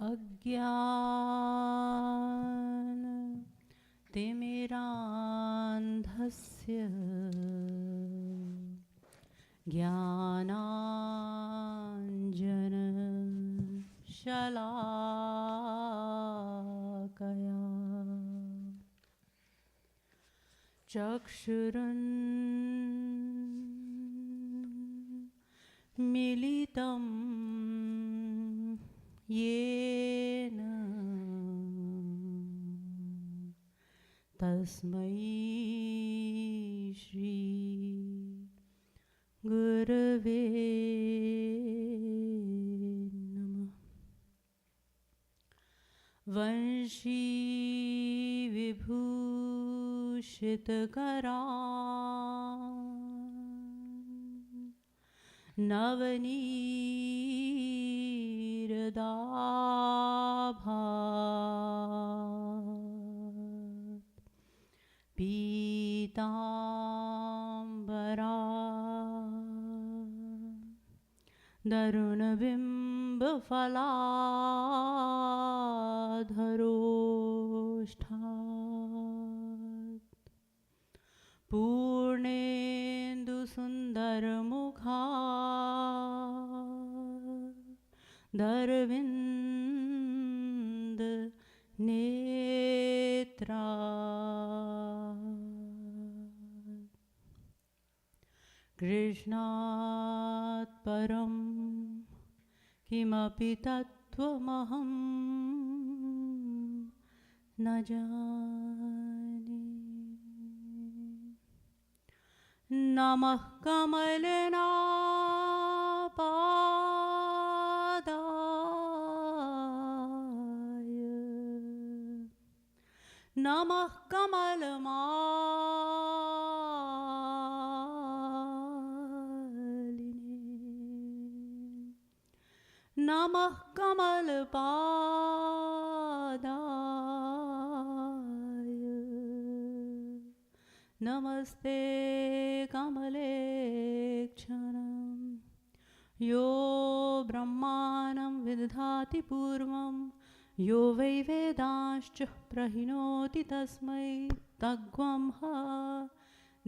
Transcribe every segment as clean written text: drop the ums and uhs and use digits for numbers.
अज्ञान तिमिरान्धस्य ज्ञानाञ्जन शलाकया चक्षुरुन्मीलितं येन तस्मै श्री गुरवे नमः। वंशी विभूषितकरा नवनीरदाभा पीताम्बरा दरुणबिम्बफलाधरोष्ठात् पूर्णेन्दुसुन्दरमुखा दरविन्द नेत्रा कृष्णात् परं किमपि तत्त्वमहं न जाने। नमः कमलनापादाय नमः कमलमालिने नमः कमलपादाय नमस्ते कमलेक्षणं यो ब्रह्माणं विदधाति पूर्वं यो वै वेदांश्च प्रहिणोति तस्मै तद्ग्वं ह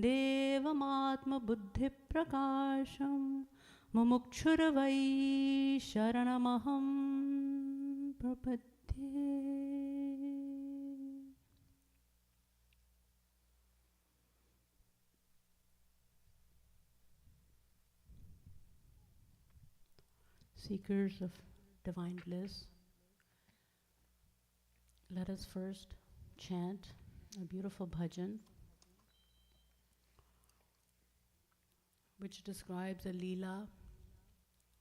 देवमात्मबुद्धिप्रकाशं मुमुक्षुर्वै शरणमहं प्रपद्ये। Seekers of divine bliss, let us first chant a beautiful bhajan which describes a leela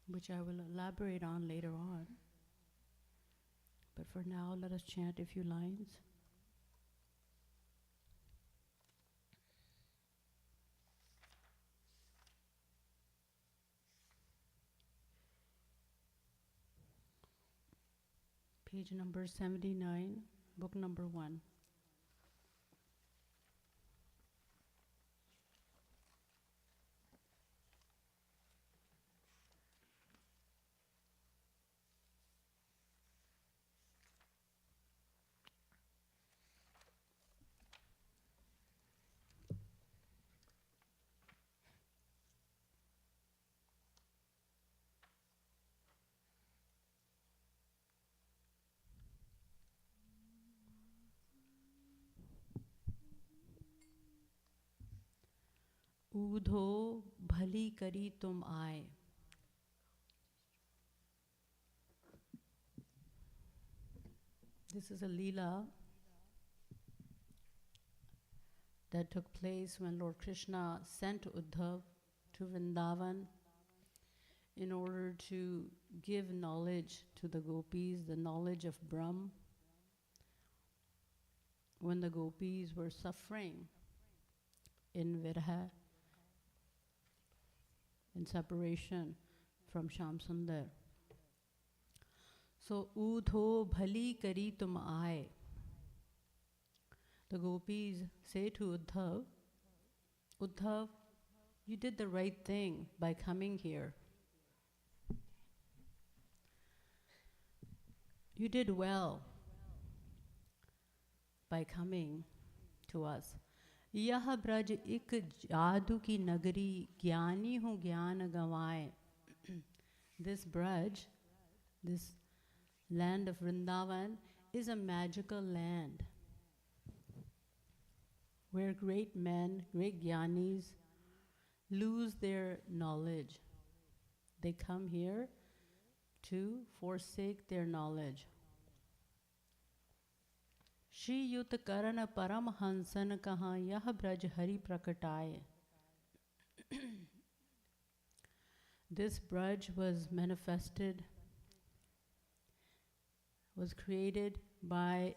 which I will elaborate on later on. But for now, let us chant a few lines. Page number 79, book number 1. Udho भली करी तुम आए। This is a leela that took place when Lord Krishna sent Uddhav to Vrindavan in order to give knowledge to the gopis, the knowledge of Brahm, when the gopis were suffering in Virha, in separation from Shyam Sundar. So, Udho bhali kari tum aaye. The gopis say to Uddhav, Uddhav, you did the right thing by coming here. You did well by coming to us. यह ब्रज एक जादू की नगरी, ज्ञानी हूँ ज्ञान गंवाए. This Braj, this land of Vrindavan, is a magical land where great men, great jnanis, lose their knowledge. They come here to forsake their knowledge. Shri Yut Karan Param Hansan Kaha Yah Braj Hari Prakataye. This Braj was manifested, was created by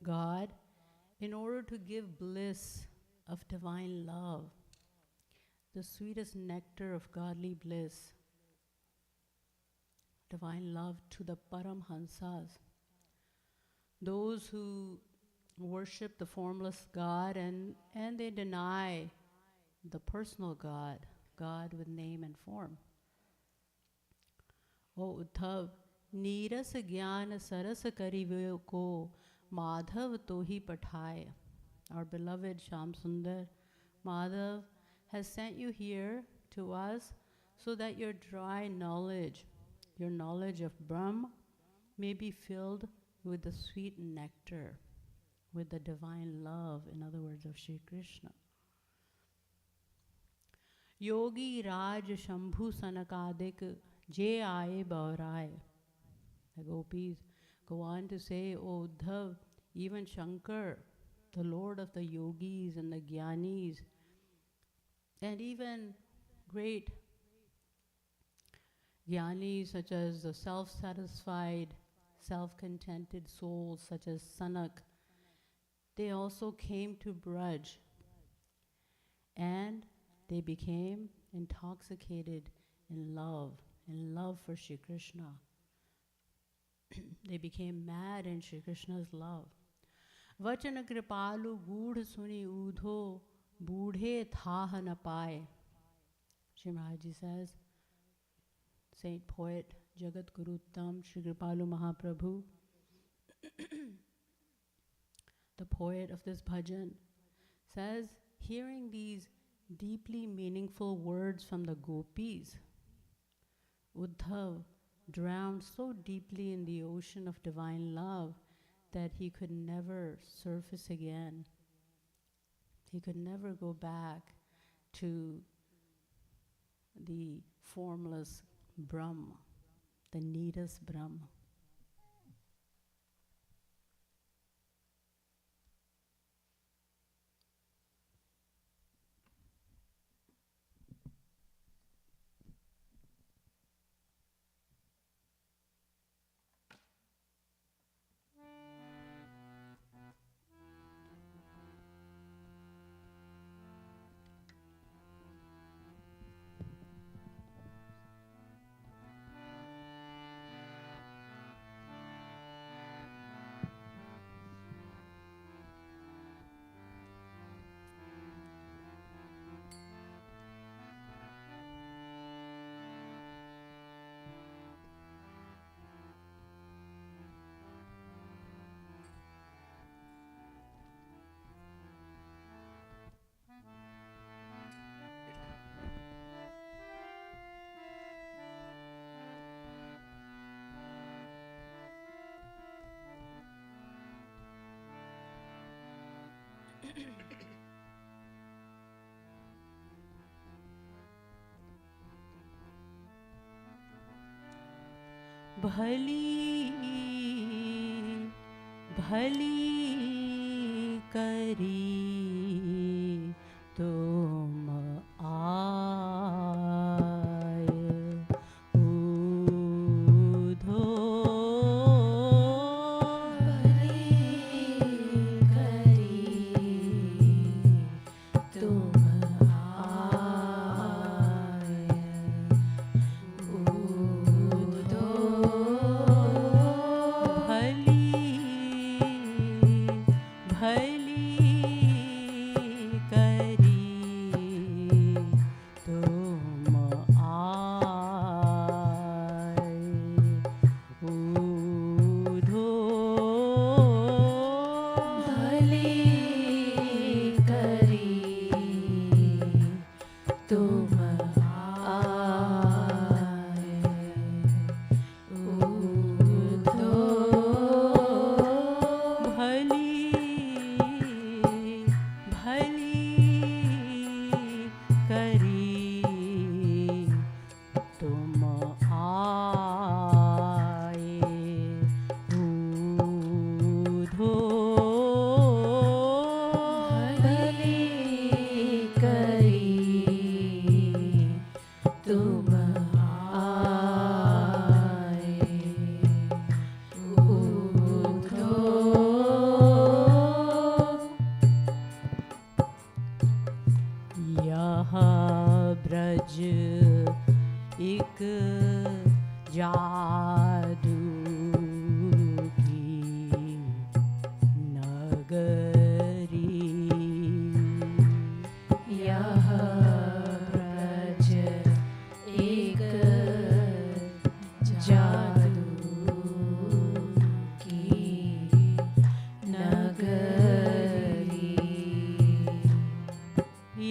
God in order to give bliss of divine love, the sweetest nectar of godly bliss, divine love to the Paramhansas, those who worship the formless God and they deny the personal God, God with name and form. O Uddhav, नीरस ज्ञान सरस करिवे को Madhav tohi pathaye. Our beloved Shyam Sundar, Madhav, has sent you here to us so that your dry knowledge, your knowledge of Brahm, may be filled with the sweet nectar, with the divine love, in other words, of Shri Krishna. Yogi Raj Shambhu Sanakadik Je Aaye Bauraye. The gopis go on to say, O Uddhav, even Shankar, the Lord of the yogis and the jnanis, and even great jnanis such as the self-satisfied, self-contented souls such as Sanak, they also came to Braj and they became intoxicated in love for Shri Krishna. They became mad in Shri Krishna's love. Vachana Kripalu Gudh Suni Udho Budhe Thaha na paye. Shri Maharaj says, Saint Poet Jagat Guru Uttam Shri Kripalu Mahaprabhu, the poet of this bhajan, says, hearing these deeply meaningful words from the gopis, Uddhav drowned so deeply in the ocean of divine love that he could never surface again. He could never go back to the formless Brahm, the needless Brahm. भली भली करी तुम आय उधो भली करी तुम भली करी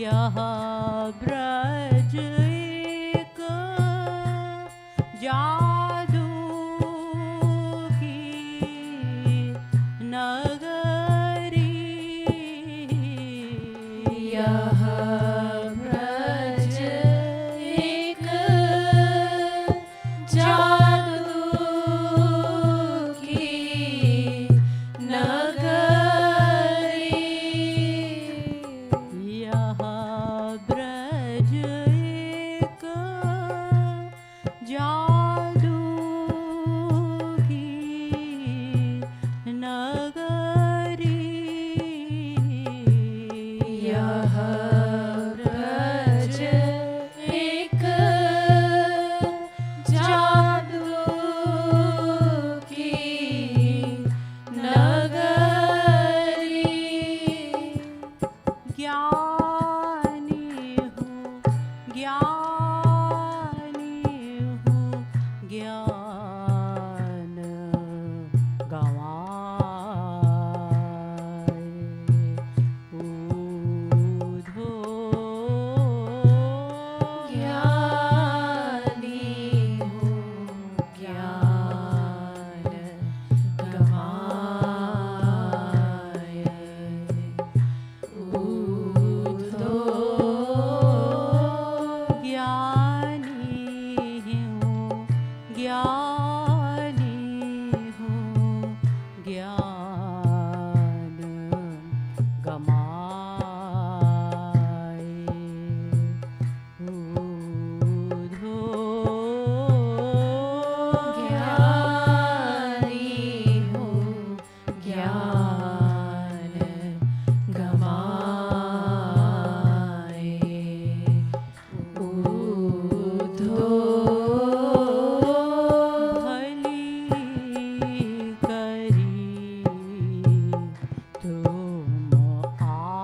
यह ब्रज एक जादू की नगरी, यह ब्रज एक जादू की नगरी, यह ब्रज एक जादू की नगरी, यह ब्रज एक जादू की नगरी, ज्ञानी हूँ ज्ञान गवाए ऊधो, ज्ञानी हूँ ज्ञान गवाए ऊधो, ज्ञानी हूँ ज्ञान गमाए ऊधो, ज्ञानी हूँ ज्ञान गवाए ऊधो, भली करी तुम आए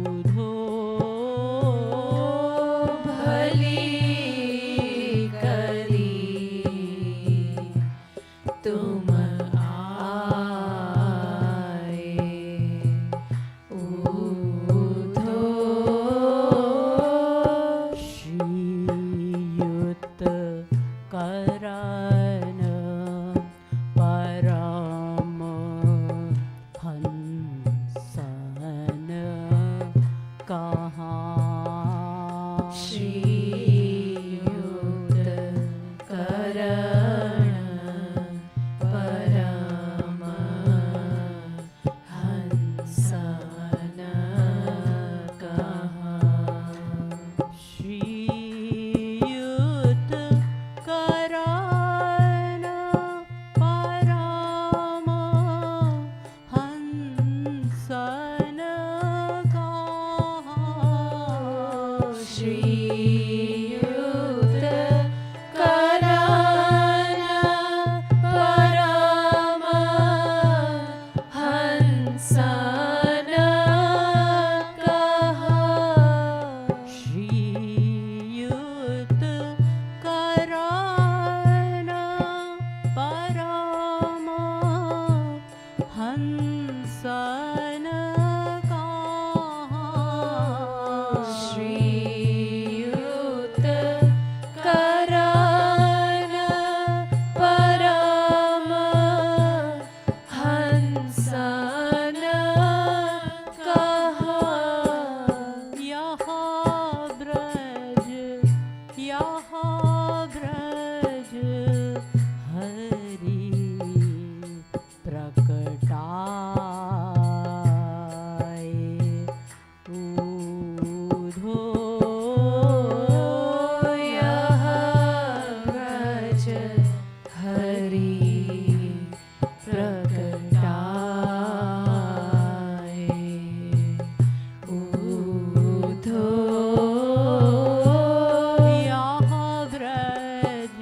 ऊधो, भली करी तुम आए ऊधो, श्रीयुत करन परम हंसन कहाँ, श्रीयुत करण परम हंसन कहाँ, श्रीयुत करन परम हंसन कहाँ, श्रीयुत करण परम हंसन कहाँ, श्रीयुत करन परम हंसन कहाँ, श्रीयुत करण परम हंसन कहाँ, यह ब्रज हरि प्रकटाए ऊधो, यह ब्रज हरि प्रकटाए ऊधो, यह Braj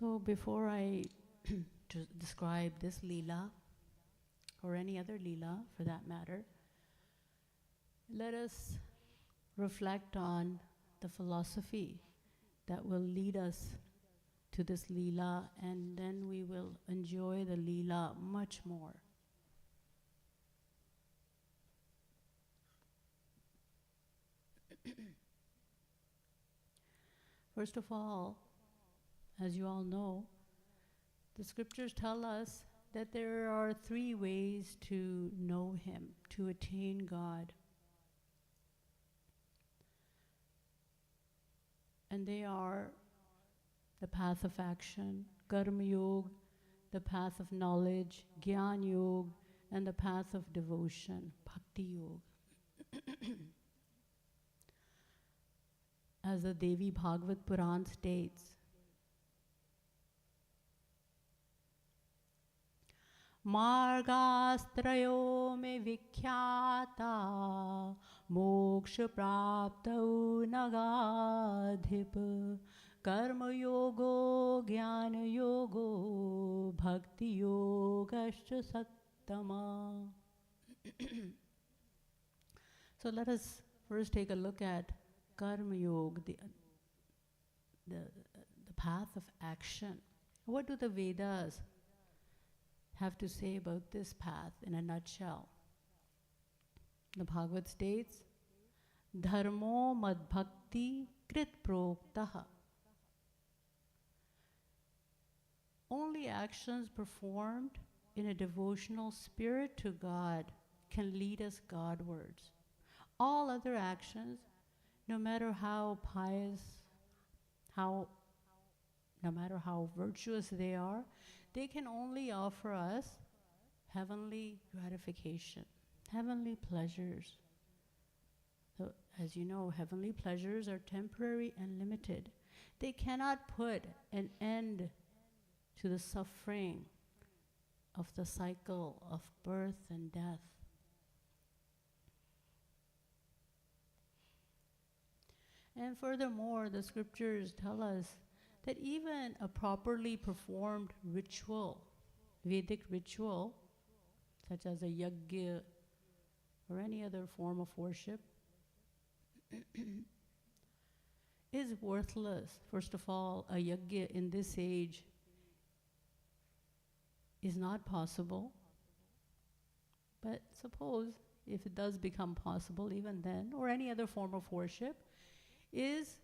So before I describe this Leela, or any other Leela for that matter, let us reflect on the philosophy that will lead us to this Leela, and then we will enjoy the Leela much more. First of all, as you all know, the scriptures tell us that there are 3 ways to know Him, to attain God. And they are the path of action, Karma Yoga, the path of knowledge, Gyan Yoga, and the path of devotion, Bhakti Yoga. As the Devi Bhagavad Puran states, Margastrayo me vikhyata moksha praptau nagadhip karma yogo jnana yogo bhakti yogascha sattama. So let us first take a look at Karma Yoga, the path of action. What do the Vedas have to say about this path in a nutshell? The Bhagavad states, Dharmo madbhakti krit proktaha. Only actions performed in a devotional spirit to God can lead us Godwards. All other actions, no matter how pious, no matter how virtuous they are, they can only offer us heavenly gratification, heavenly pleasures. So, as you know, heavenly pleasures are temporary and limited. They cannot put an end to the suffering of the cycle of birth and death. And furthermore, the scriptures tell us that even a properly performed ritual, Vedic ritual, such as a yajna or any other form of worship, is worthless. First of all, a yajna in this age is not possible. But suppose if it does become possible even then, or any other form of worship, is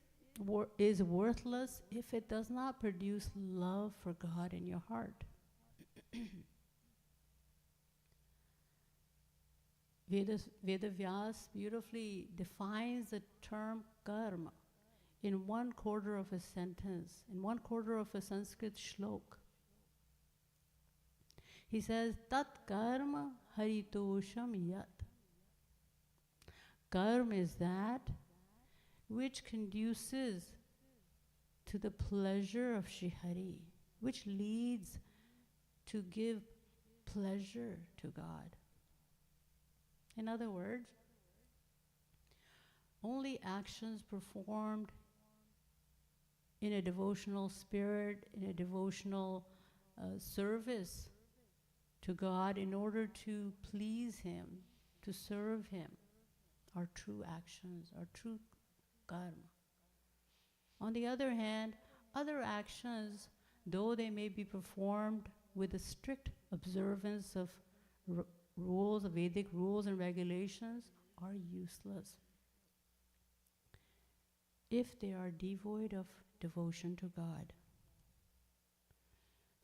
worthless if it does not produce love for God in your heart. Vedavyas beautifully defines the term karma in 1/4 of a sentence, in 1/4 of a Sanskrit shlok. He says, Tat karma haritosham yat. Karma is that which conduces to the pleasure of Shri Hari, which leads to give pleasure to God. In other words, only actions performed in a devotional spirit, in a devotional service to God in order to please Him, to serve Him, are true actions, are true karma. On the other hand, other actions, though they may be performed with a strict observance of rules, Vedic rules and regulations, are useless if they are devoid of devotion to God.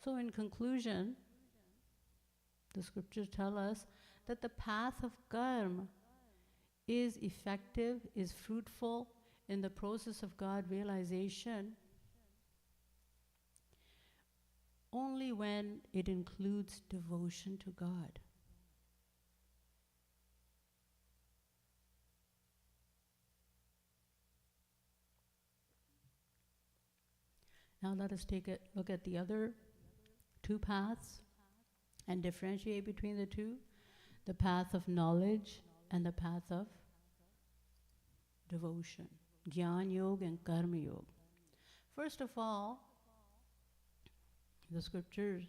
So in conclusion, the scriptures tell us that the path of karma is effective, is fruitful in the process of God realization only when it includes devotion to God. Now let us take a look at the other 2 paths and differentiate between the 2, the path of knowledge and the path of devotion, Jnana Yoga and Karma Yoga. First of all, The scriptures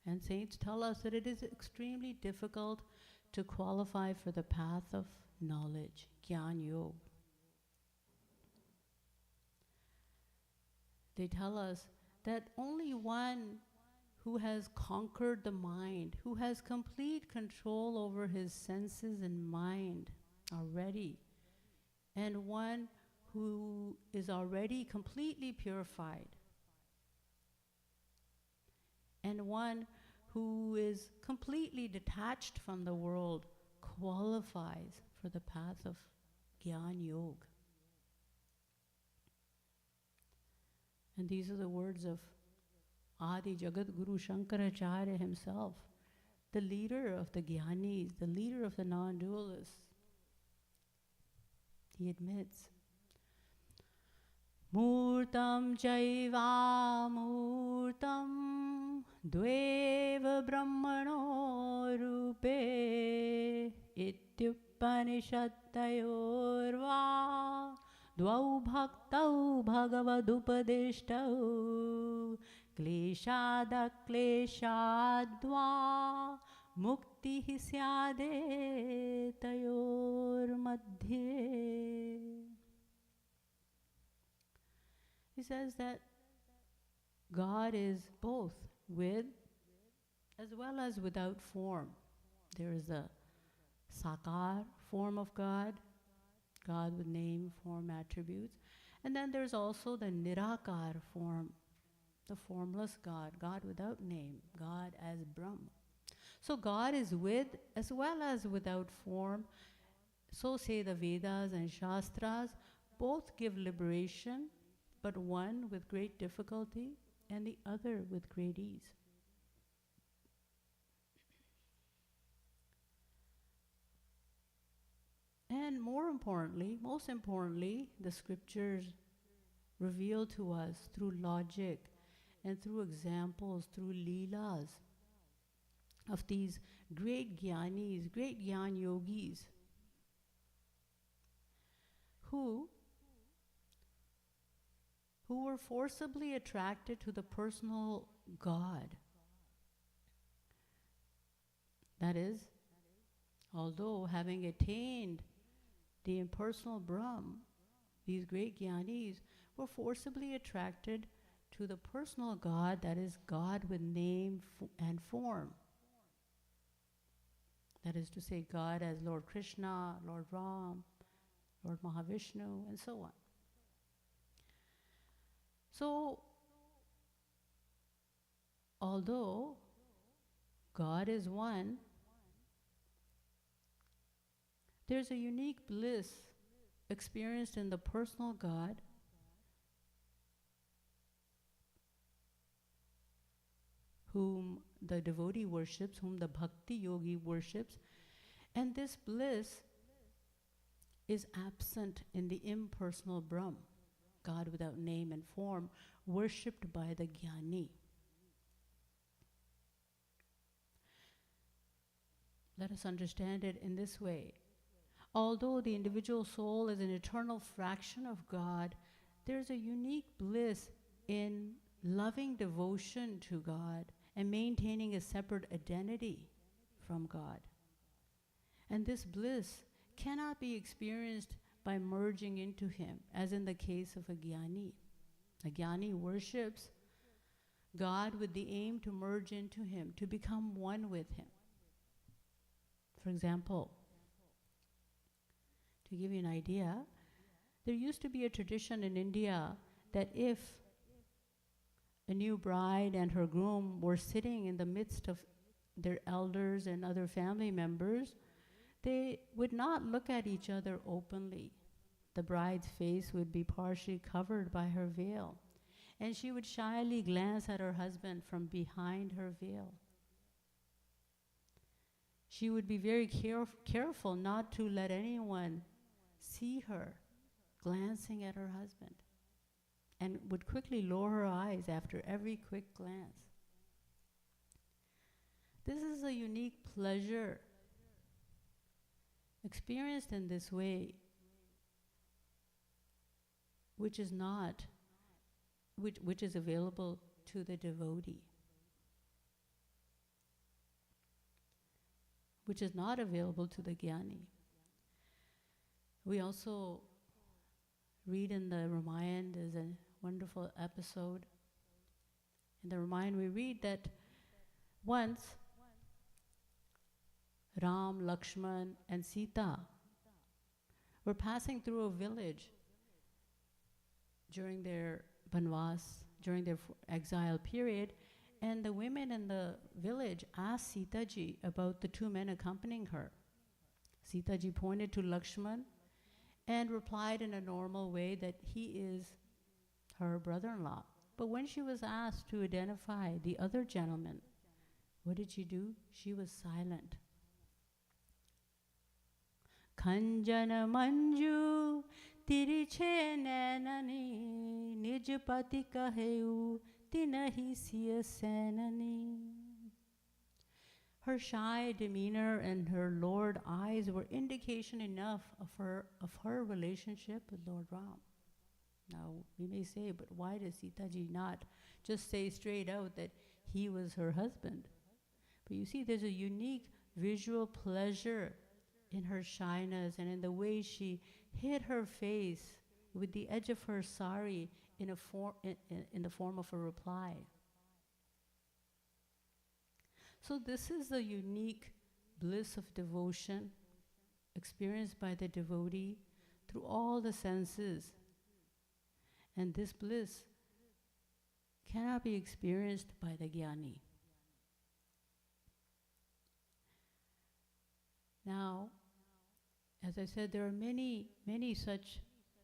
and saints tell us that it is extremely difficult to qualify for the path of knowledge, Gyan Yoga. They tell us that only one who has conquered the mind, who has complete control over his senses and mind already, and one who is already completely purified, and one who is completely detached from the world, qualifies for the path of Gyan Yoga. And these are the words of Adi Jagat Guru Shankaracharya himself, the leader of the Gyanis, the leader of the non-dualists. He admits, Murtam Chaiva Murtam Dveva Brahmano Rupe Ityupanishatayorva Dvau Bhaktau Bhagavadupadeshtau Kleshada Kleshadva Mukti Syade Tayor Madhye. He says that God is both with as well as without form. There is a sakar form of God, God with name, form, attributes. And then there's also the nirakar form, the formless God, God without name, God as Brahma. So God is with as well as without form. So say the Vedas and Shastras. Both give liberation, but one with great difficulty and the other with great ease. And most importantly, the scriptures reveal to us through logic and through examples, through leelas of these great jnanis, great jnana yogis, who were forcibly attracted to the personal God. That is, although having attained the impersonal Brahm, these great jnanis were forcibly attracted to the personal God, that is, God with name and form. That is to say, God as Lord Krishna, Lord Ram, Lord Mahavishnu, and so on. So, although God is one, there's a unique bliss experienced in the personal God whom the devotee worships, whom the bhakti yogi worships, and this bliss is absent in the impersonal Brahm, God without name and form, worshipped by the jnani. Let us understand it in this way. Although the individual soul is an eternal fraction of God, there's a unique bliss in loving devotion to God and maintaining a separate identity from God. And this bliss cannot be experienced by merging into Him, as in the case of a jnani. A jnani worships God with the aim to merge into Him, to become one with Him. For example, to give you an idea, there used to be a tradition in India that if a new bride and her groom were sitting in the midst of their elders and other family members, they would not look at each other openly. The bride's face would be partially covered by her veil, and she would shyly glance at her husband from behind her veil. She would be very careful not to let anyone see her glancing at her husband, and would quickly lower her eyes after every quick glance. This is a unique pleasure experienced in this way, which is available to the devotee. which is not available to the Jnani. We also read in the Ramayana, there's a wonderful episode. In the Ramayana we read that once Ram, Lakshman and Sita were passing through a village during their banvas, during their exile period, and the women in the village asked Sita ji about the two men accompanying her. Sita ji pointed to Lakshman and replied in a normal way that he is her brother-in-law. But when she was asked to identify the other gentleman, what did she do? She was silent. Kanjana manju tiriche nanani nij pati kaheu tinahi siya senani. Her shy demeanor and her Lord eyes were indication enough of her relationship with Lord Ram. Now, we may say, but why does Sita ji not just say straight out that he was her husband? But you see, there's a unique visual pleasure in her shyness and in the way she hid her face with the edge of her sari in the form of a reply. So this is the unique bliss of devotion experienced by the devotee through all the senses. And this bliss cannot be experienced by the Jnani. Now, as I said, there are many, many such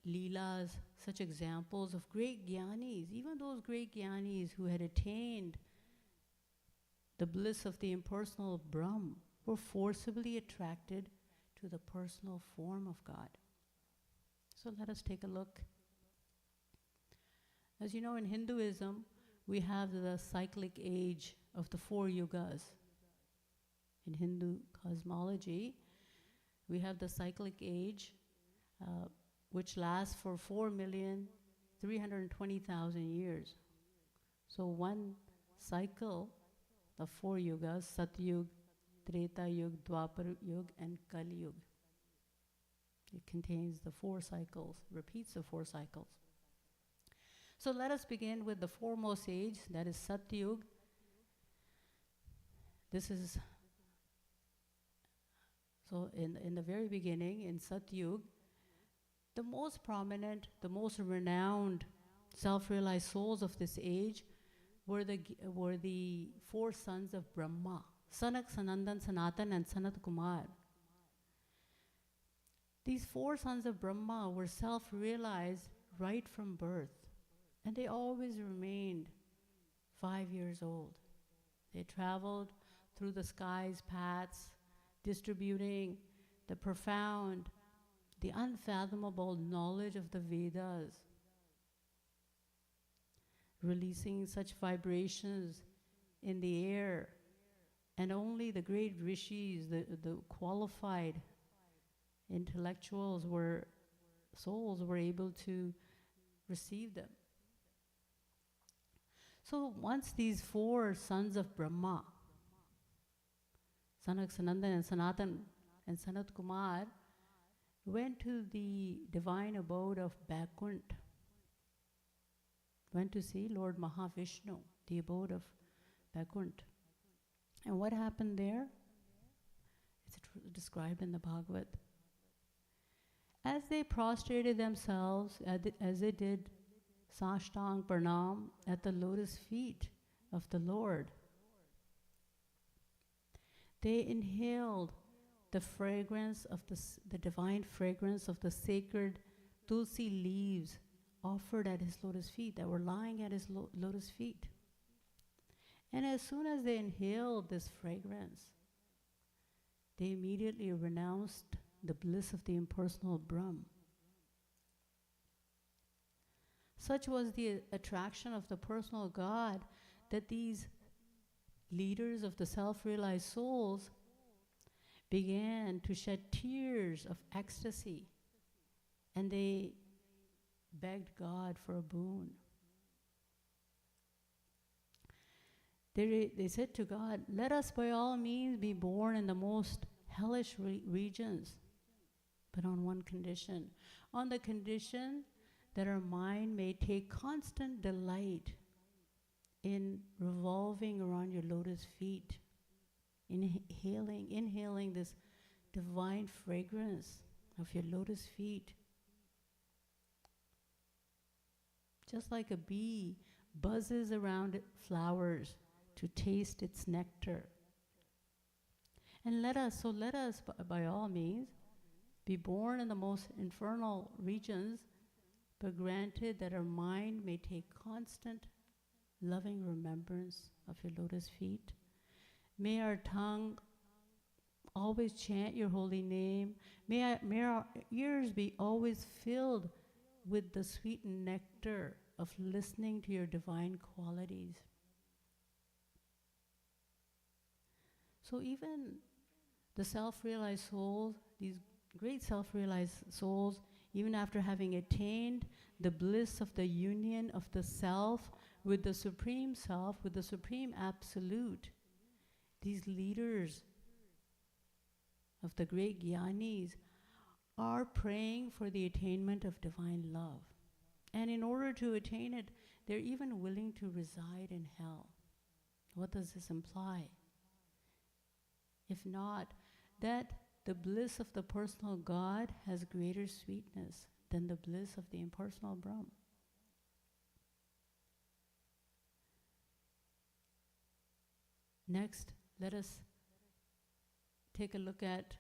leelas, such examples of great Jnanis, even those great Jnanis who had attained the bliss of the impersonal Brahm were forcibly attracted to the personal form of God. So let us take a look. As you know, in Hinduism, we have the cyclic age of the 4 yugas. In Hindu cosmology, we have the cyclic age, which lasts for 4,320,000 years. So one cycle of 4 yugas, Satyug, Treta Yug, Dwapar Yug, and Kali Yug. It contains the 4 cycles, repeats the 4 cycles. So let us begin with the foremost age, that is Satyug. This is, so in the very beginning, in Satyug, the most prominent, the most renowned self-realized souls of this age were the 4 sons of Brahma, Sanak, Sanandan, Sanatan, and Sanat Kumar. These 4 sons of Brahma were self-realized right from birth, and they always remained 5 years old. They traveled through the sky's paths, distributing the profound, the unfathomable knowledge of the Vedas, releasing such vibrations in the air, and only the great rishis, the qualified intellectuals souls were able to receive them. So once these 4 sons of Brahma, Sanak, Sanandan, and Sanatan, and Sanat Kumar, went to the divine abode of Vaikunt, went to see Lord Mahavishnu, the abode of Vaikunt. And what happened there? It's described in the Bhagavad. As they prostrated themselves, as they did Sashtang Pranam at the lotus feet of the Lord, they inhaled the fragrance of the divine fragrance of the sacred tulsi leaves offered at his lotus feet, that were lying at his lotus feet. And as soon as they inhaled this fragrance, they immediately renounced the bliss of the impersonal Brahm. Such was the attraction of the personal God that these leaders of the self-realized souls began to shed tears of ecstasy, and they begged God for a boon. They said to God, "Let us by all means be born in the most hellish regions, but on one condition. On the condition that our mind may take constant delight in revolving around your lotus feet, inhaling this divine fragrance of your lotus feet. Just like a bee buzzes around flowers to taste its nectar. And let us, by all means, be born in the most infernal regions, but granted that our mind may take constant loving remembrance of your lotus feet. May our tongue always chant your holy name. May our ears be always filled with the sweet nectar of listening to your divine qualities. So even the self-realized souls, these great self-realized souls, even after having attained the bliss of the union of the self with the Supreme Self, with the Supreme Absolute, these leaders of the great Gyanis are praying for the attainment of divine love. And in order to attain it, they're even willing to reside in hell. What does this imply? If not, that the bliss of the personal God has greater sweetness than the bliss of the impersonal Brahm. Next, let us take a look at,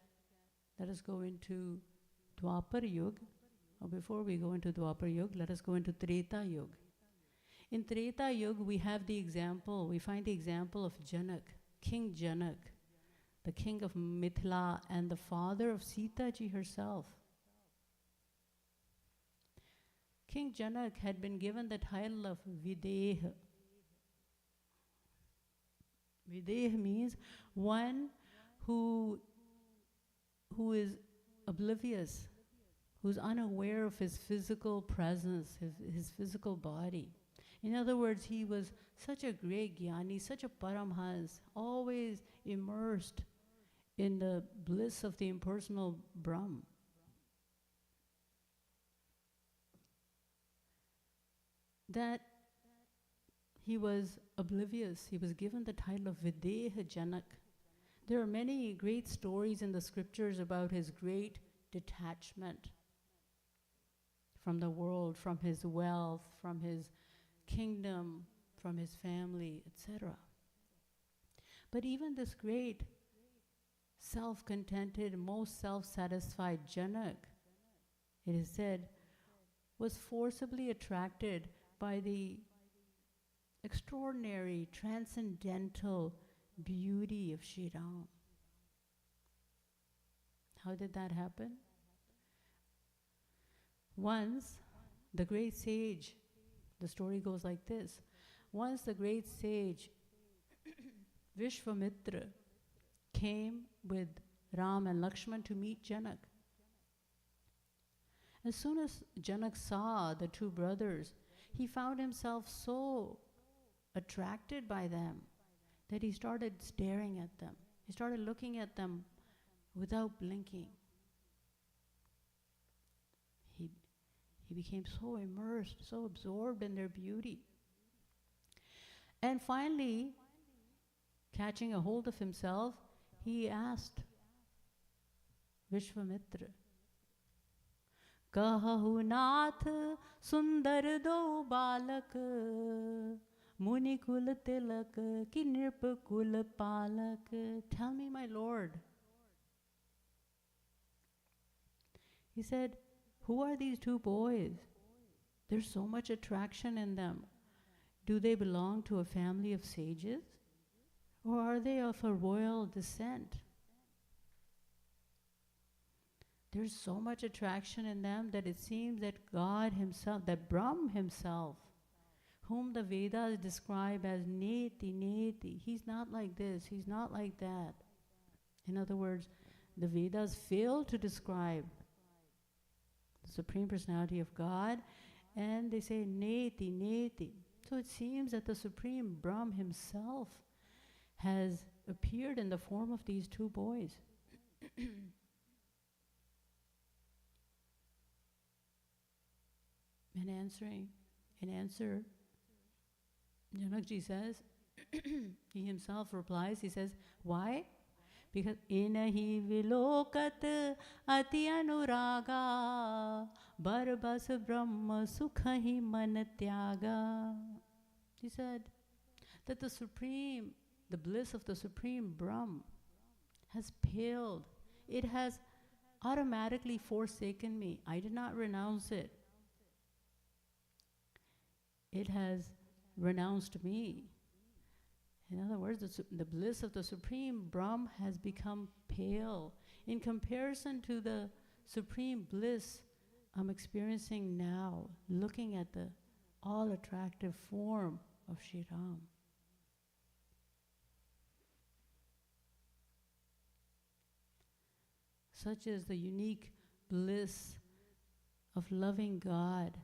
let us go into Dwapar Yuga. Or before we go into Dwapar Yuga, let us go into Treta Yuga. In Treta Yuga, we find the example of Janak, King Janak, the king of Mithila and the father of Sita ji herself. King Janak had been given the title of Videha. Videha means one who is oblivious, who's unaware of his physical presence, his physical body. In other words, he was such a great Jnani, such a Paramhans, always immersed in the bliss of the impersonal Brahm. That he was oblivious. He was given the title of Videha Janak. There are many great stories in the scriptures about his great detachment from the world, from his wealth, from his kingdom, from his family, etc. But even this great self-contented, most self-satisfied Janak, it is said, was forcibly attracted by the extraordinary, transcendental beauty of Shri Ram. How did that happen? Once, the great sage, the story goes like this. Once the great sage, Vishwamitra, came with Ram and Lakshman to meet Janak. As soon as Janak saw the two brothers, he found himself so attracted by them that he started staring at them. He started looking at them without blinking. He became so immersed, so absorbed in their beauty. And finally, catching a hold of himself, he asked Vishwamitra, Kahu nath sundar do balak, muni kul tilak, ki nirpa kul palak. Tell me, my Lord. He said, who are these two boys? There's so much attraction in them. Do they belong to a family of sages? Or are they of a royal descent? There's so much attraction in them that it seems that God himself, that Brahm himself, whom the Vedas describe as Neti, Neti, he's not like this, he's not like that. In other words, the Vedas fail to describe the Supreme Personality of God, and they say Neti, Neti. So it seems that the Supreme Brahm himself has appeared in the form of these two boys. In answer, Janakji says, he himself replies, he says, why? Because inahi vilokat ati anuraga barbas brahma sukhahi man tyaga. He said that the bliss of the Supreme Brahm has paled. It has automatically forsaken me. I did not renounce it. It has renounced me. In other words, the bliss of the Supreme Brahm has become pale in comparison to the supreme bliss I'm experiencing now, looking at the all-attractive form of Shri Ram. Such is the unique bliss of loving God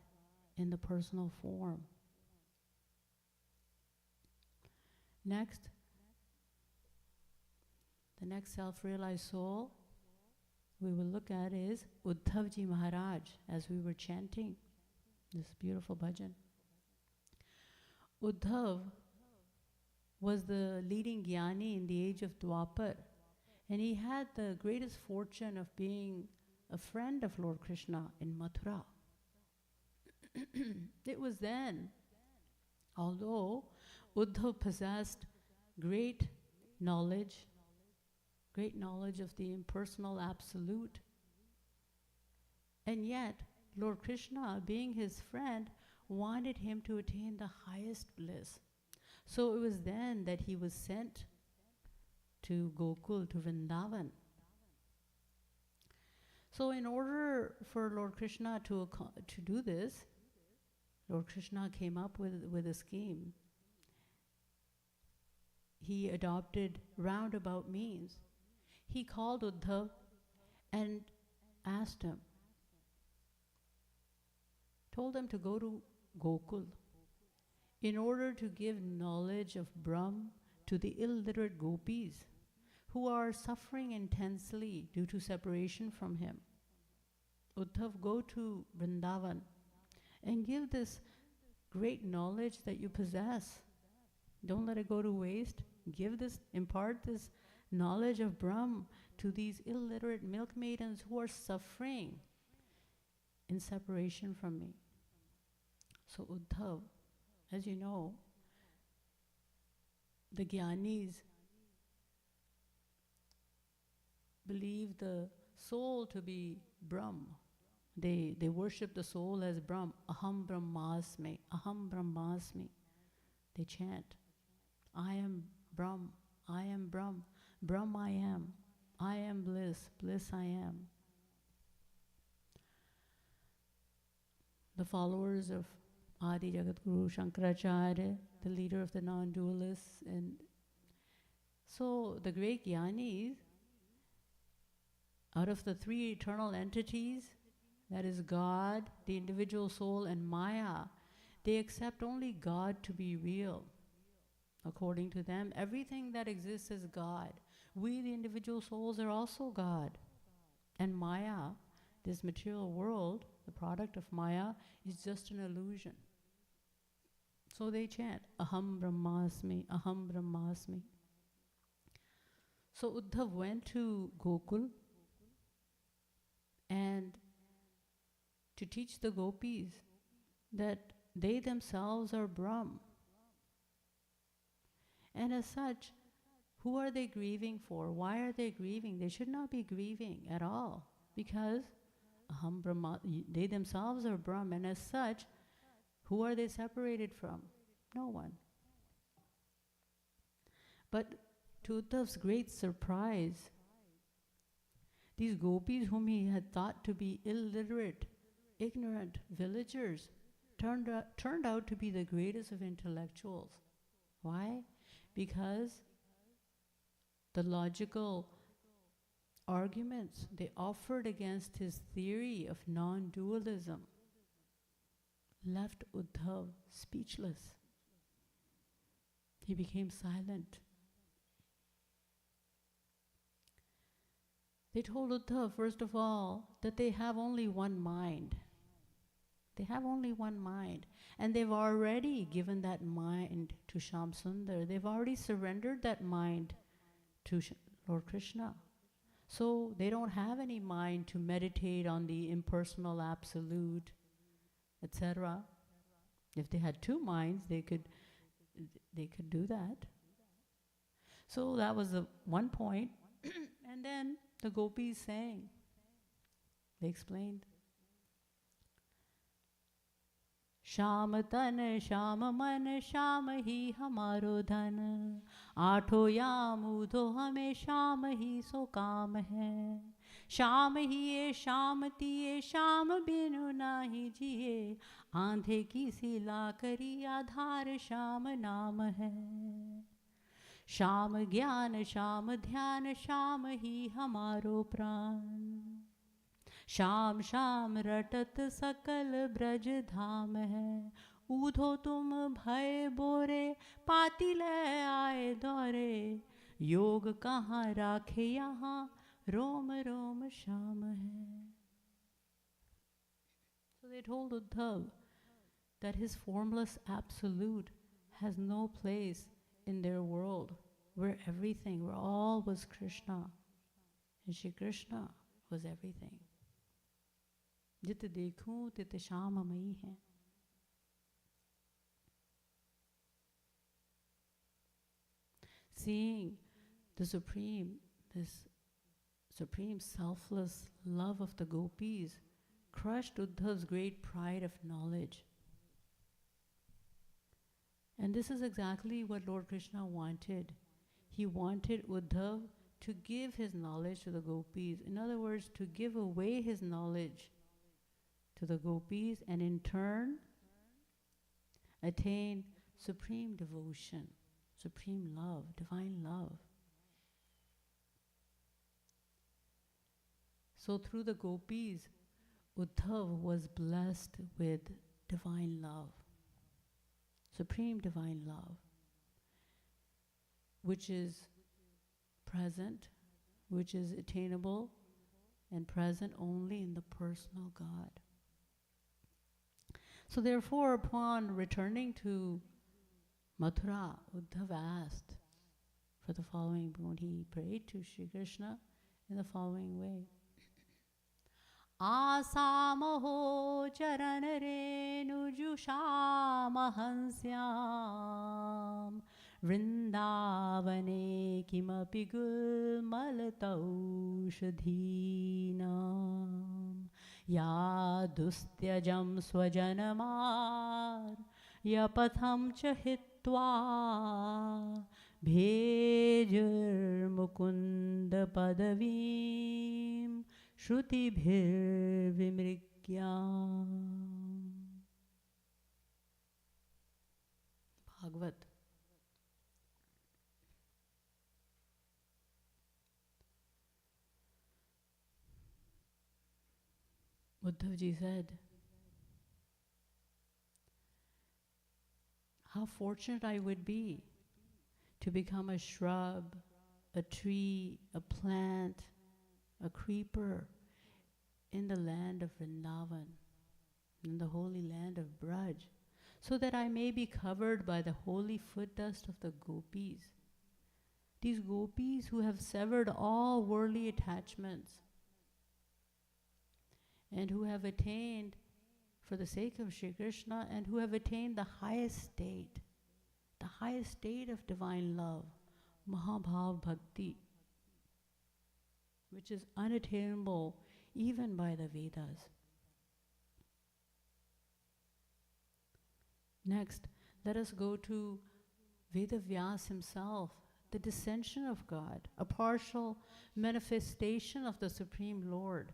in the personal form. Next, the next self-realized soul we will look at is Uddhavji Maharaj, as we were chanting this beautiful bhajan. Uddhav was the leading jnani in the age of Dwapar, and he had the greatest fortune of being a friend of Lord Krishna in Mathura. It was then, although Uddhav possessed great knowledge of the impersonal absolute, and yet Lord Krishna, being his friend, wanted him to attain the highest bliss. So it was then that he was sent to Gokul, to Vrindavan. So in order for Lord Krishna to do this, Lord Krishna came up with a scheme. He adopted roundabout means. He called Uddhav and asked him, told him to go to Gokul in order to give knowledge of Brahm to the illiterate gopis who are suffering intensely due to separation from him. Uddhav, go to Vrindavan and give this great knowledge that you possess. Don't let it go to waste. Impart this knowledge of Brahm to these illiterate milkmaidens who are suffering in separation from me. So Uddhav, as you know, the Jnanis believe the soul to be Brahm. They worship the soul as Brahm. Aham Brahmasmi, Aham Brahmasmi. They chant, I am Brahm, I am Brahm, Brahm I am bliss, bliss I am. The followers of Adi Jagadguru Shankaracharya, the leader of the non-dualists, and so the great Jnanis, out of the three eternal entities, that is God, the individual soul, and Maya, they accept only God to be real. According to them, everything that exists is God. We, the individual souls, are also God. And Maya, this material world, the product of Maya, is just an illusion. So they chant, Aham Brahmasmi, Aham Brahmasmi. So Uddhav went to Gokul and to teach the gopis that they themselves are Brahm. And as such, who are they grieving for? Why are they grieving? They should not be grieving at all, because Aham Brahma, they themselves are Brahm, and as such, who are they separated from? No one. But to Uddhav's great surprise, these gopis whom he had thought to be illiterate, ignorant villagers turned out to be the greatest of intellectuals. Why? Because the logical arguments they offered against his theory of non-dualism left Uddhav speechless. He became silent. They told Uddhav, first of all, that they have only one mind. They have only one mind. And they've already given that mind to Shyam Sundar. They've already surrendered that mind to Lord Krishna. So they don't have any mind to meditate on the impersonal absolute, etc. If they had two minds, they could do that. So that was the one point. And then the gopis sang. They explained. Sham tan, sham man, sham hi hamaro dhan. Aatho yam udho hame sham hi so kaam hai. Sham hi ye sham tiye sham binu nahi jiye. Aandhe ki sila kari aadhar sham naam hai. Sham gyan, sham dhyan, sham hi hamaro pran. Sham sham ratat sakal braj dham hai. Udho tum bhay bore, patile aaye dore. Yog kahan rakhe yahan, rom rom sham hai. So they told Uddhav that his formless absolute has no place in their world, where all was Krishna. And Shri Krishna was everything. Jit dekhu tit shamamayi hai. Seeing this supreme selfless love of the gopis crushed Uddhav's great pride of knowledge. And this is exactly what Lord Krishna wanted. He wanted Uddhav to give his knowledge to the gopis. In other words, to give away his knowledge to the gopis and in turn attain supreme devotion, supreme love, divine love. So through the gopis, Uddhav was blessed with divine love, supreme divine love, which is present, which is attainable and present only in the personal God. So therefore, upon returning to Mathura, Uddhav asked for the following boon. He prayed to Shri Krishna in the following way. Asamaho charan renu jushamahhansyam vrindavane kimapi gulmal taushadhinam yadustyajam swajanamar yapatham chahitva bhejur mukunda padavim Shruti vimrikyam. Bhagavad. Uddhavji said, how fortunate I would be to become a shrub, a tree, a plant, a creeper in the land of Vrindavan, in the holy land of Braj, so that I may be covered by the holy foot dust of the gopis. These gopis who have severed all worldly attachments and who have attained, for the sake of Shri Krishna, and who have attained the highest state of divine love, Mahabhav Bhakti, which is unattainable even by the Vedas. Next, let us go to Vedavyas himself, the descension of God, a partial manifestation of the Supreme Lord.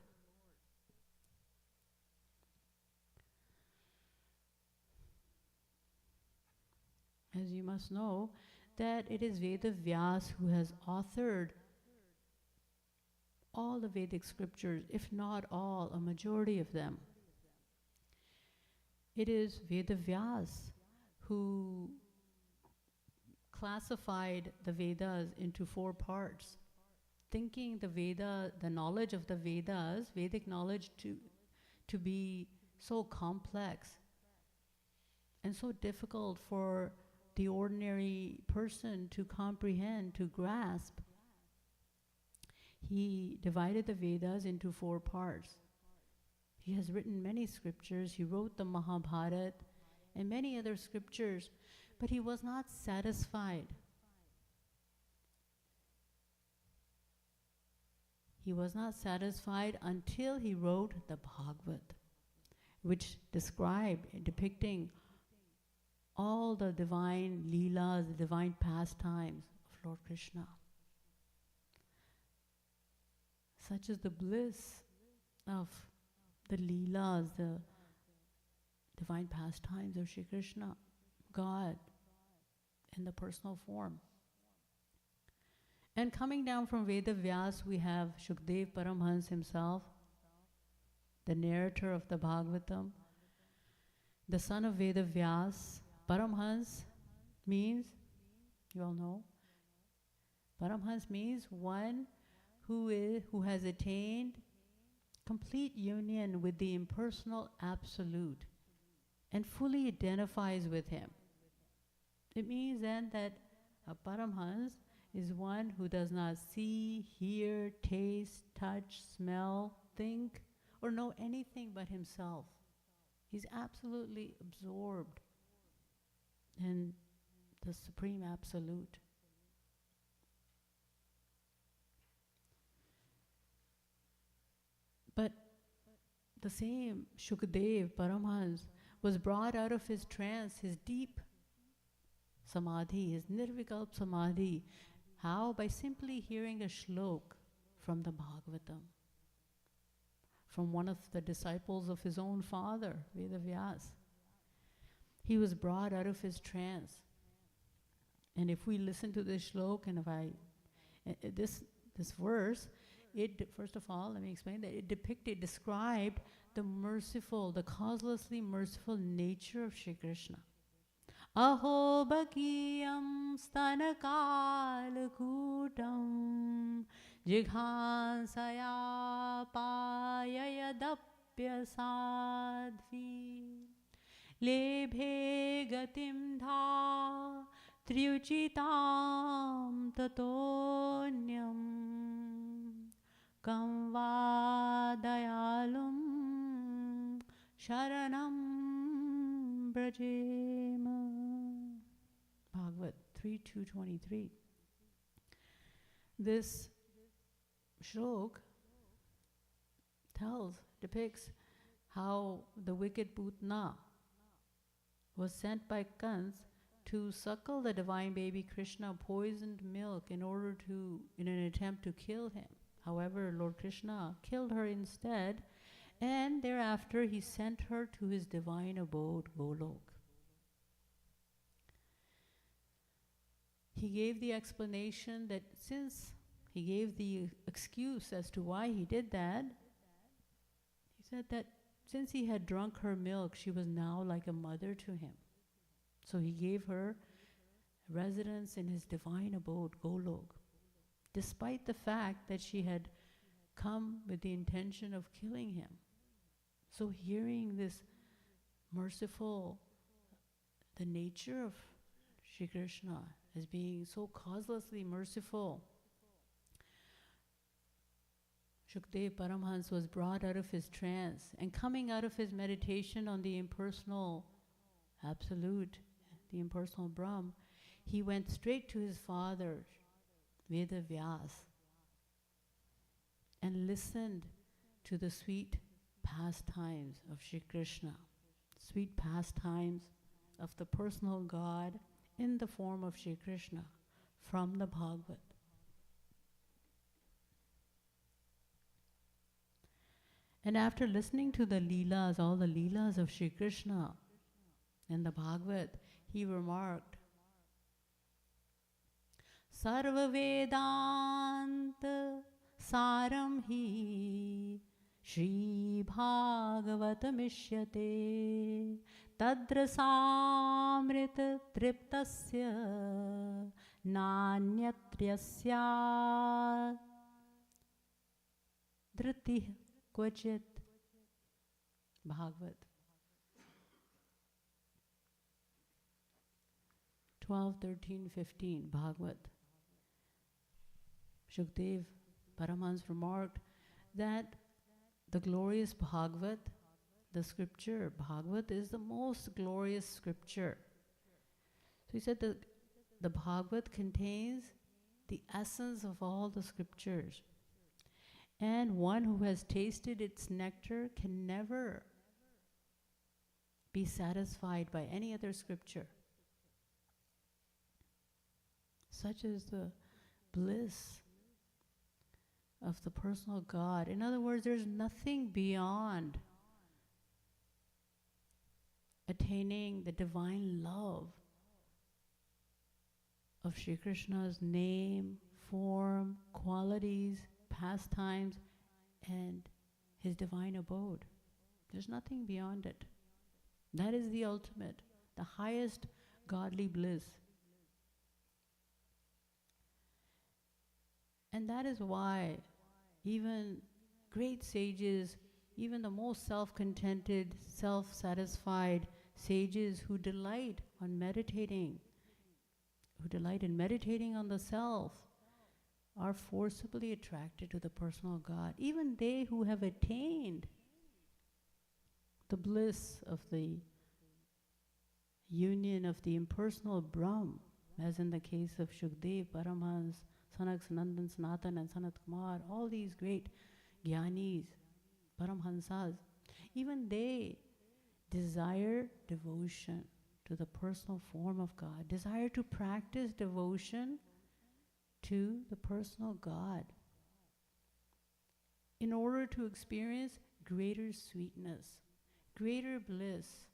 As you must know, that it is Vedavyas who has authored all the Vedic scriptures, if not all, a majority of them. It is Vedavyas who classified the Vedas into 4 parts. thinking the Veda, the knowledge of the Vedas, Vedic knowledge to be so complex and so difficult for the ordinary person to comprehend, to grasp. He divided the Vedas into 4 parts. He has written many scriptures. He wrote the Mahabharata and many other scriptures, but he was not satisfied. He was not satisfied until he wrote the Bhagavad, which depicting all the divine leelas, the divine pastimes of Lord Krishna. Such is the bliss of the leelas, the divine pastimes of Shri Krishna, God in the personal form. And coming down from Veda Vyas, we have Shukdev Paramhans himself, the narrator of the Bhagavatam, the son of Veda Vyas. Paramhans means, you all know, Paramhans means one who has attained complete union with the impersonal absolute and fully identifies with him. It means then that a Paramhans is one who does not see, hear, taste, touch, smell, think, or know anything but himself. He's absolutely absorbed in the Supreme Absolute. But the same Shukadev Paramhans was brought out of his trance, his deep samadhi, his nirvikalp samadhi. How? By simply hearing a shlok from the Bhagavatam, from one of the disciples of his own father, Vedavyas. He was brought out of his trance. And if we listen to this shlok, and if this verse, first of all, let me explain that it described the merciful, the causelessly merciful nature of Shri Krishna. Aho bakiyam stanakalakutam jighansaya payayadapya sadvi lebhe gatim dha triuchitam tatonyam kam vadayalum sharanam brajema. Bhagavad 3.2.23. This shlok depicts how the wicked Putna was sent by Kunj to suckle the divine baby Krishna poisoned milk in an attempt to kill him. However, Lord Krishna killed her instead, and thereafter he sent her to his divine abode, Golok. He gave the explanation that he gave the excuse as to why he did that. He said that since he had drunk her milk, she was now like a mother to him. So he gave her residence in his divine abode, Golok, despite the fact that she had come with the intention of killing him. So hearing this merciful, the nature of Shri Krishna as being so causelessly merciful, Shukdev Paramhans was brought out of his trance, and coming out of his meditation on the impersonal absolute, the impersonal Brahm, he went straight to his father, Vedavyas, and listened to the sweet pastimes of Shri Krishna, sweet pastimes of the personal God in the form of Shri Krishna from the Bhagavad. And after listening to the leelas, all the leelas of Shri Krishna in the Bhagavad, he remarked, Sarva Vedanta Saram hi Shri Bhagavatamishyate Tadrasamrita Triptasya Nanyatriyasya Dhriti Kvachit. Bhagavad 12, 13, 15. Bhagavad. Shukdev Paramhans remarked that the glorious Bhagavad, the scripture, Bhagavad is the most glorious scripture. So he said that the Bhagavad contains the essence of all the scriptures. And one who has tasted its nectar can never be satisfied by any other scripture. Such is the bliss of the personal God. In other words, there's nothing beyond attaining the divine love of Shri Krishna's name, form, qualities, pastimes, and his divine abode. There's nothing beyond it. That is the ultimate, the highest godly bliss. And that is why even great sages, even the most self-contented, self-satisfied sages who delight in meditating on the self, are forcibly attracted to the personal God. Even they who have attained the bliss of the union of the impersonal Brahm, as in the case of Shukdev, Paramhans, Sanak, Sanandan, Sanatan, and Sanat Kumar, all these great Gyanis, Paramhansas, even they desire devotion to the personal form of God, desire to practice devotion to the personal God in order to experience greater sweetness, greater bliss,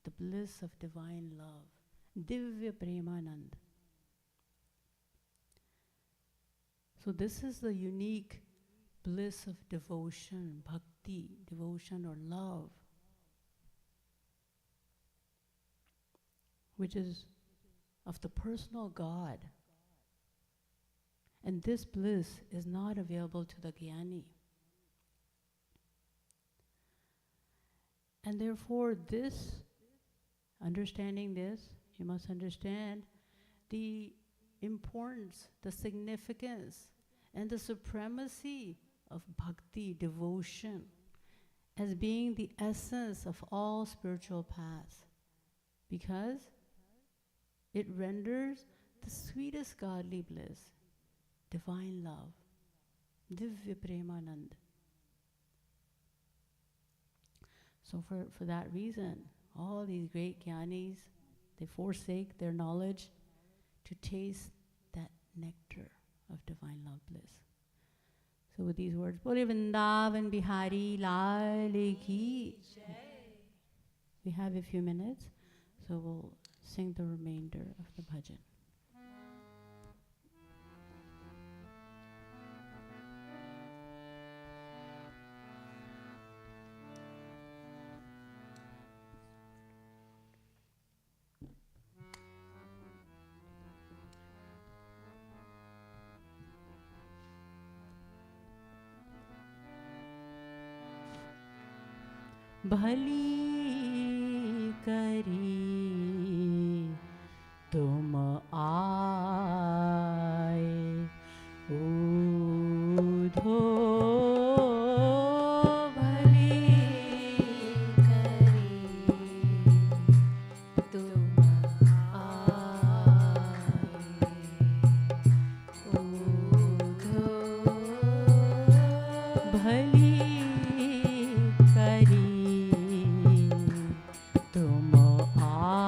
the bliss of divine love, Divya Premanand. So this is the unique bliss of devotion, bhakti, devotion or love, which is of the personal God. And this bliss is not available to the Jnani. And therefore understanding this, you must understand the importance, the significance, and the supremacy of bhakti, devotion, as being the essence of all spiritual paths, because it renders the sweetest godly bliss, divine love, Divya Premanand. So for that reason, all these great jnanis, they forsake their knowledge to taste that nectar of divine love bliss. So with these words, Bole Vrindavan Bihari Lal Ki Jai. We have a few minutes, so we'll sing the remainder of the bhajan. भली करी तुम आए उधो भली करी तुम आए उधो भली करी तुम आए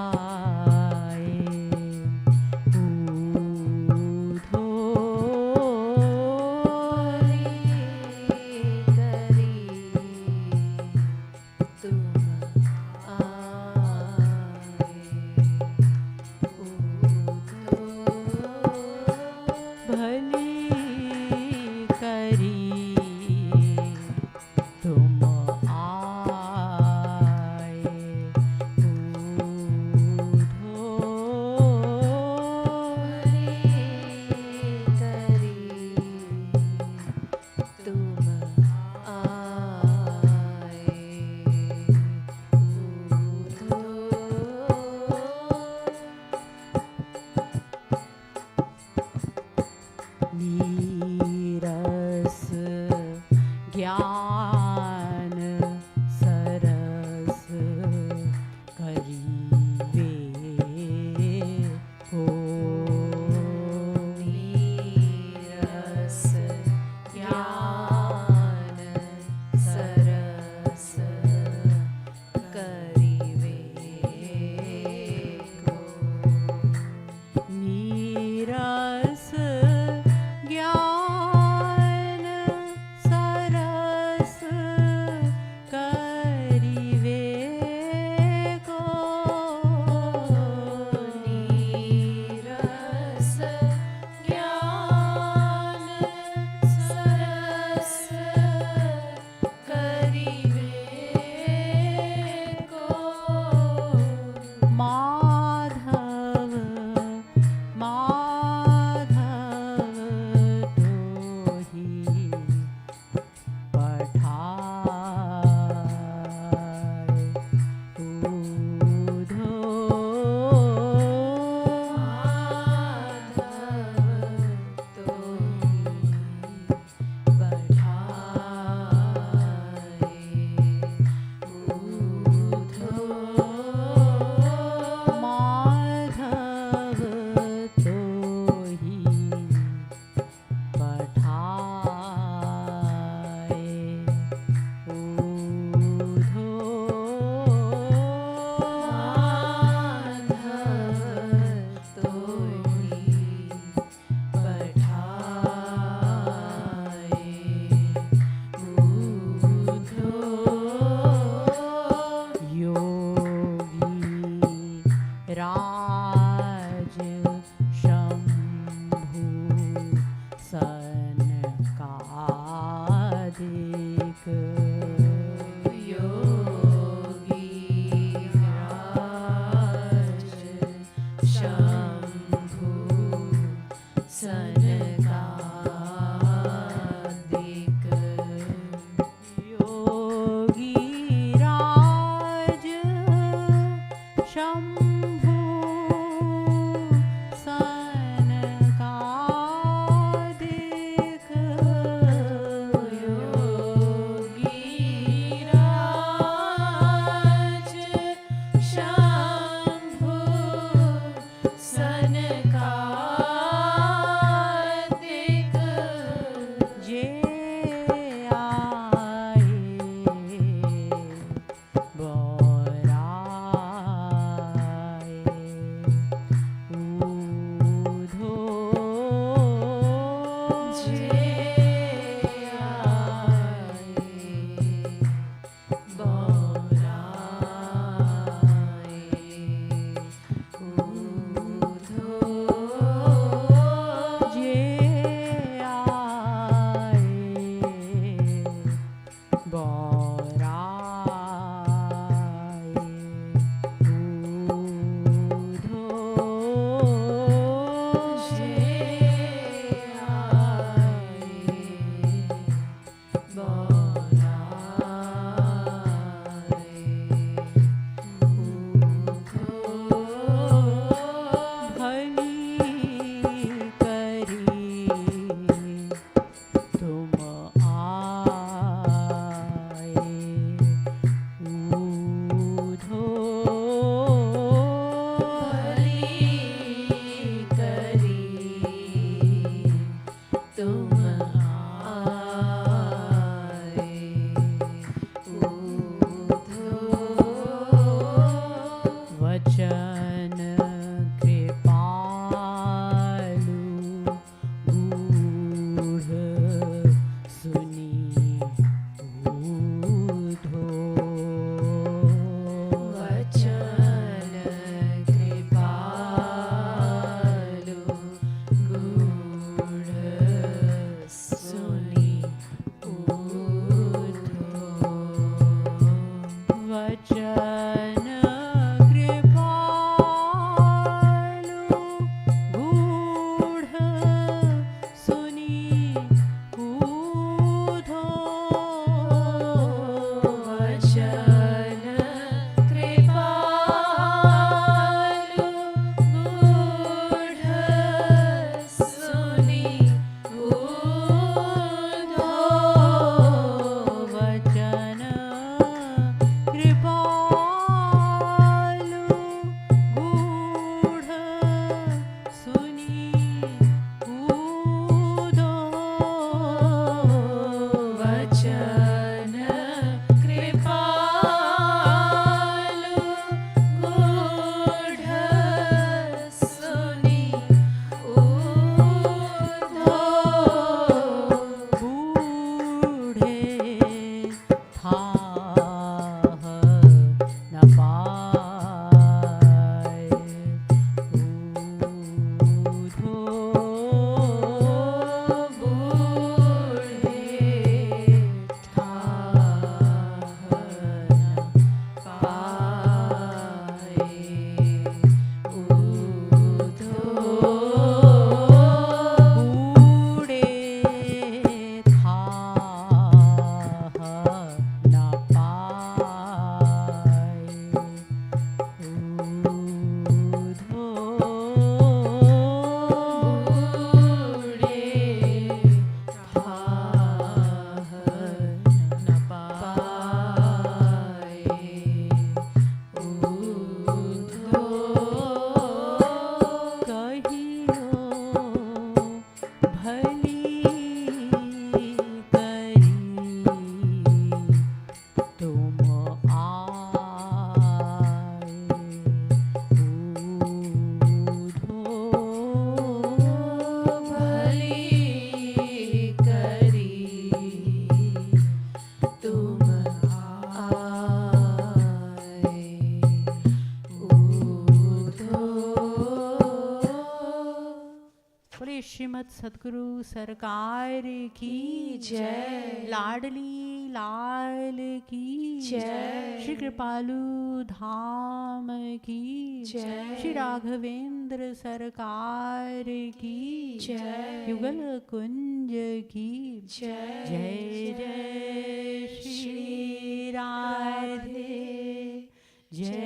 श्रीमद सदगुरु सरकार की जय। लाडली लाल की जय। श्री कृपालु धाम की जय। श्री राघवेंद्र सरकार की जय। युगल कुंज की जय। जय जय श्री राधे जय